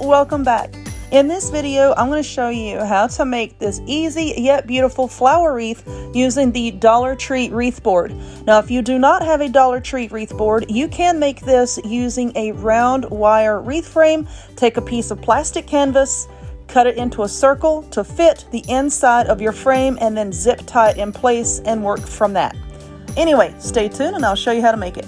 welcome back. In this video, I'm going to show you how to make this easy yet beautiful flower wreath using the Dollar Tree wreath board. Now, if you do not have a Dollar Tree wreath board, you can make this using a round wire wreath frame. Take a piece of plastic canvas, cut it into a circle to fit the inside of your frame, and then zip tie it in place and work from that. Anyway, stay tuned and I'll show you how to make it.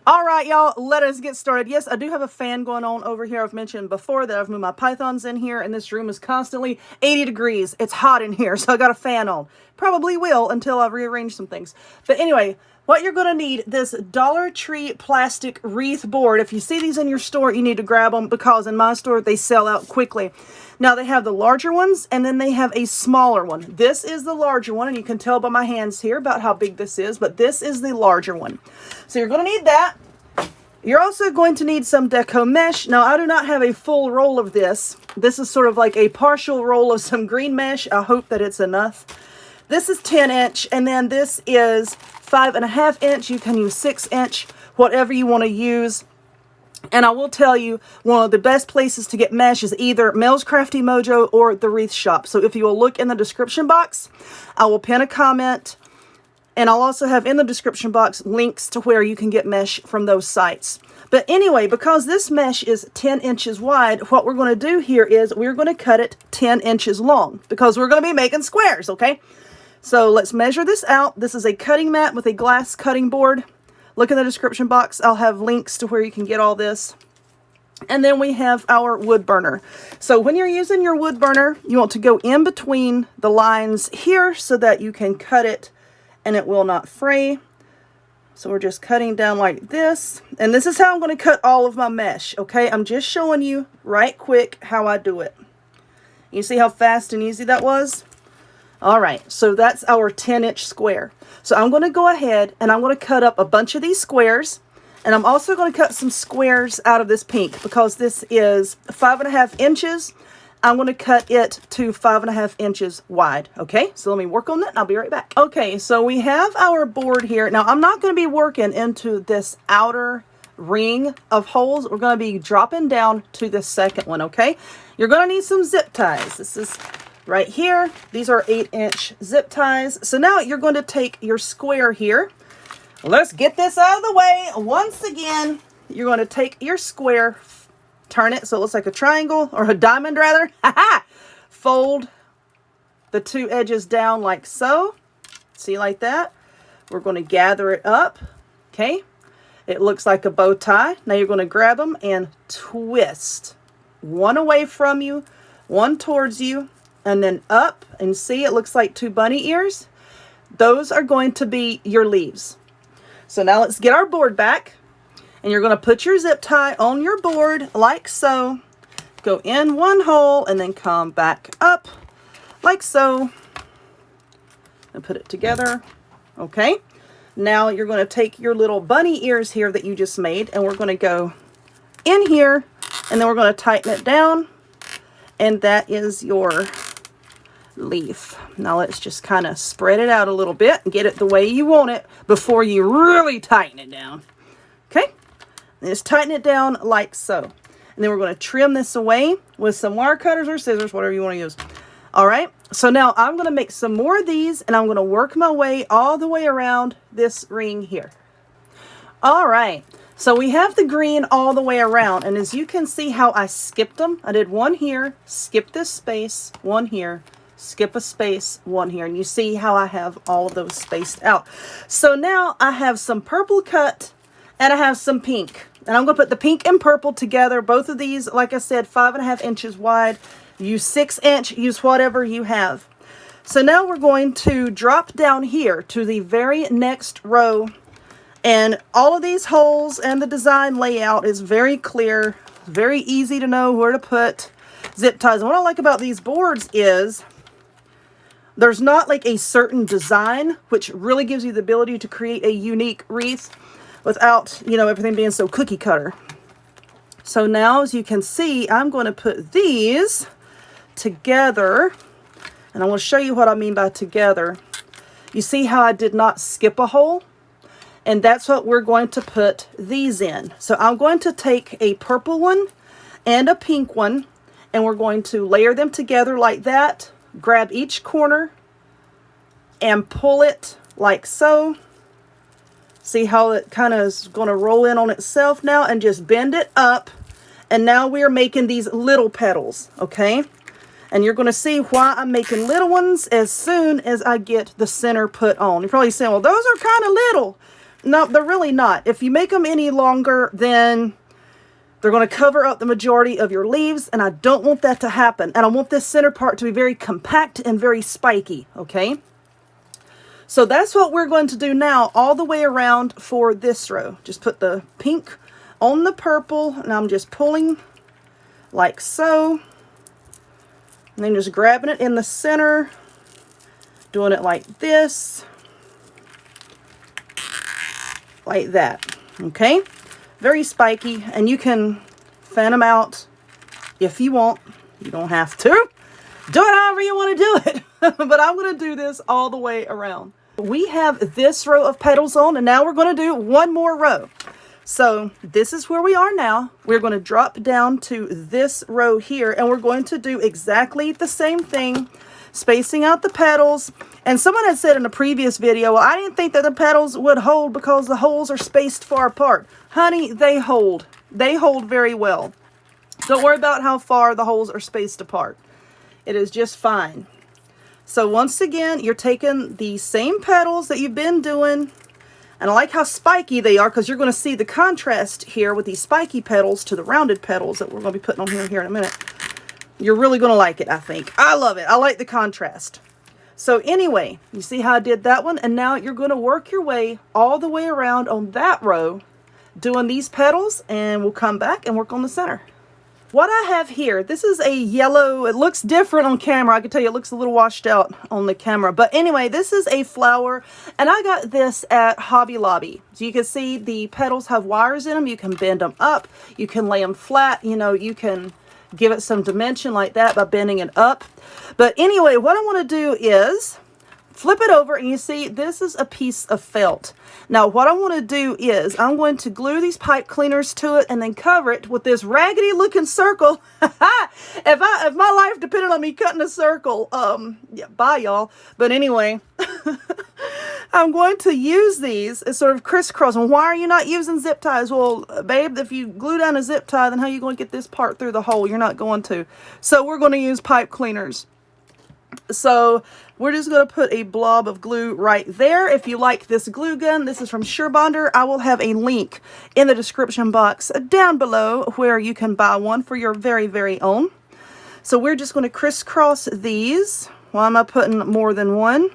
Alright y'all, let us get started. Yes, I do have a fan going on over here. I've mentioned before that I've moved my pythons in here and this room is constantly 80 degrees. It's hot in here, so I got a fan on. Probably will until I rearrange some things. But anyway, what you're going to need, this Dollar Tree plastic wreath board. If you see these in your store, you need to grab them because in my store they sell out quickly. Now they have the larger ones and then they have a smaller one. This is the larger one and you can tell by my hands here about how big this is, but this is the larger one. So you're going to need that. You're also going to need some Deco Mesh. Now I do not have a full roll of this. This is sort of like a partial roll of some green mesh. I hope that it's enough. This is 10 inch and then this is 5.5 inch. You can use 6 inch, whatever you want to use. And I will tell you, one of the best places to get mesh is either Mel's Crafty Mojo or the Wreath Shop. So if you will look in the description box, I will pin a comment. And I'll also have in the description box links to where you can get mesh from those sites. But anyway, because this mesh is 10 inches wide, what we're going to do here is we're going to cut it 10 inches long because we're going to be making squares, okay? So let's measure this out. This is a cutting mat with a glass cutting board. Look in the description box. I'll have links to where you can get all this. And then we have our wood burner. So when you're using your wood burner, you want to go in between the lines here so that you can cut it and it will not fray. So we're just cutting down like this. And this is how I'm going to cut all of my mesh, okay? I'm just showing you right quick how I do it. You see how fast and easy that was? All right, so that's our 10-inch square. So I'm going to go ahead and I'm going to cut up a bunch of these squares. And I'm also going to cut some squares out of this pink because this is 5.5 inches. I'm going to cut it to 5.5 inches wide. Okay, so let me work on that and I'll be right back. Okay, so we have our board here. Now, I'm not going to be working into this outer ring of holes. We're going to be dropping down to the second one, okay? You're going to need some zip ties. This is right here. These are 8-inch zip ties. So now you're going to take your square here. Let's get this out of the way. Once again, you're going to take your square, turn it so it looks like a triangle or a diamond rather. Fold the two edges down like so. See, like that. We're going to gather it up. Okay. It looks like a bow tie. Now you're going to grab them and twist. One away from you, one towards you, and then up. And see, it looks like two bunny ears. Those are going to be your leaves. So now let's get our board back. And you're going to put your zip tie on your board like so. Go in one hole and then come back up like so. And put it together. Okay. Now you're going to take your little bunny ears here that you just made. And we're going to go in here. And then we're going to tighten it down. And that is your leaf. Now let's just kind of spread it out a little bit and get it the way you want it before you really tighten it down. Okay. And just tighten it down like so. And then we're going to trim this away with some wire cutters or scissors, whatever you want to use. All right. So now I'm going to make some more of these and I'm going to work my way all the way around this ring here. All right. So we have the green all the way around. And as you can see how I skipped them, I did one here, skip this space, one here, skip a space, one here. And you see how I have all of those spaced out. So now I have some purple cut and I have some pink. And I'm going to put the pink and purple together. Both of these, like I said, 5.5 inches wide. Use 6 inch, use whatever you have. So now we're going to drop down here to the very next row. And all of these holes and the design layout is very clear. Very easy to know where to put zip ties. And what I like about these boards is there's not like a certain design, which really gives you the ability to create a unique wreath without, you know, everything being so cookie cutter. So now, as you can see, I'm going to put these together. And I want to show you what I mean by together. You see how I did not skip a hole? And that's what we're going to put these in. So I'm going to take a purple one and a pink one. And we're going to layer them together like that. Grab each corner and pull it like so. See how it kind of is going to roll in on itself now, and just bend it up. And now we are making these little petals, okay? And you're going to see why I'm making little ones as soon as I get the center put on. You're probably saying, well, those are kind of little. No, they're really not. If you make them any longer, then they're going to cover up the majority of your leaves, and I don't want that to happen. And I want this center part to be very compact and very spiky, okay? So that's what we're going to do now all the way around for this row. Just put the pink on the purple, and I'm just pulling like so. And then just grabbing it in the center, doing it like this, like that, okay? Very spiky, and you can fan them out if you want. You don't have to. Do it however you want to do it. But I'm going to do this all the way around. We have this row of petals on, and now we're going to do one more row. So this is where we are now. We're going to drop down to this row here, and we're going to do exactly the same thing, spacing out the petals. And someone had said in a previous video, well, I didn't think that the petals would hold because the holes are spaced far apart. Honey, they hold. They hold very well. Don't worry about how far the holes are spaced apart. It is just fine. So once again, you're taking the same petals that you've been doing. And I like how spiky they are, because you're going to see the contrast here with these spiky petals to the rounded petals that we're going to be putting on here in a minute. You're really going to like it, I think. I love it. I like the contrast. So anyway, you see how I did that one? And now you're going to work your way all the way around on that row, doing these petals, and we'll come back and work on the center. What I have here, this is a yellow, it looks different on camera. I can tell you it looks a little washed out on the camera. But anyway, this is a flower, and I got this at Hobby Lobby. So you can see the petals have wires in them. You can bend them up. You can lay them flat. You know, you can give it some dimension like that by bending it up. But anyway, what I want to do is flip it over, and you see this is a piece of felt. Now what I want to do is I'm going to glue these pipe cleaners to it and then cover it with this raggedy looking circle. if my life depended on me cutting a circle, yeah, bye y'all. But anyway, I'm going to use these as sort of crisscross. And why are you not using zip ties? Well, babe, if you glue down a zip tie, then how are you going to get this part through the hole? You're not going to. So we're going to use pipe cleaners. So we're just going to put a blob of glue right there. If you like this glue gun, this is from Surebonder. I will have a link in the description box down below where you can buy one for your very, very own. So we're just going to crisscross these. Why am I putting more than one?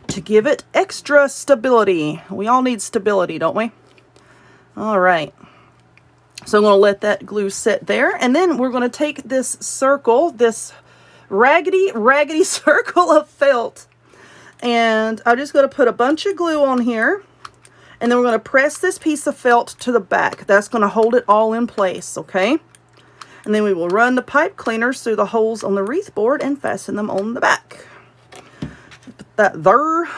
To give it extra stability. We all need stability, don't we? All right. So I'm going to let that glue sit there. And then we're going to take this circle, this raggedy circle of felt, and I'm just going to put a bunch of glue on here, and then we're going to press this piece of felt to the back. That's going to hold it all in place, okay? And then we will run the pipe cleaners through the holes on the wreath board and fasten them on the back. Put that there,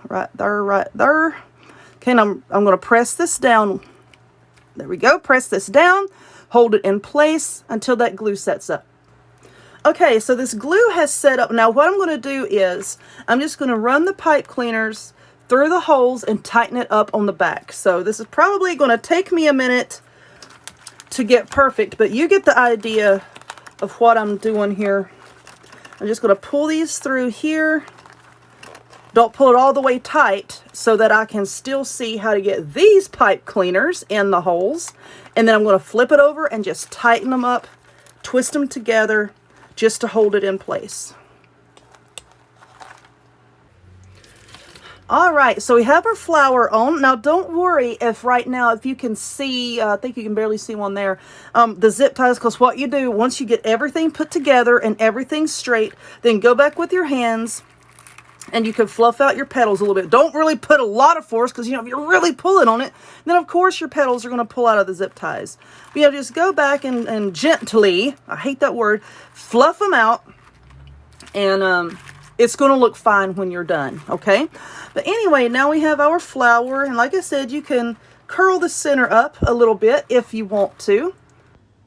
right there, right there. Okay, and I'm going to press this down. There we go. Press this down, hold it in place until that glue sets up. Okay, so this glue has set up. Now what I'm going to do is I'm just going to run the pipe cleaners through the holes and tighten it up on the back. So this is probably going to take me a minute to get perfect, but you get the idea of what I'm doing here. I'm just going to pull these through here. Don't pull it all the way tight so that I can still see how to get these pipe cleaners in the holes. And then I'm going to flip it over and just tighten them up, twist them together, just to hold it in place. All right, so we have our flower on. Now don't worry if right now, if you can see, I think you can barely see one there, the zip ties, because what you do, once you get everything put together and everything straight, then go back with your hands and you can fluff out your petals a little bit. Don't really put a lot of force, because, you know, if you're really pulling on it, then of course your petals are going to pull out of the zip ties. But, you know, just go back and gently, I hate that word, fluff them out, and it's going to look fine when you're done, okay? But anyway, now we have our flower, and like I said, you can curl the center up a little bit if you want to.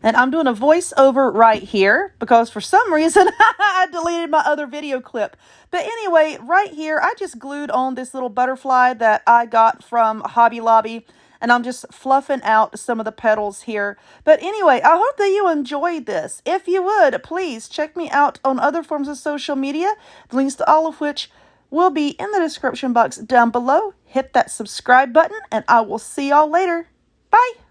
And I'm doing a voiceover right here because for some reason I deleted my other video clip. But anyway, right here, I just glued on this little butterfly that I got from Hobby Lobby. And I'm just fluffing out some of the petals here. But anyway, I hope that you enjoyed this. If you would, please check me out on other forms of social media, the links to all of which will be in the description box down below. Hit that subscribe button, and I will see y'all later. Bye!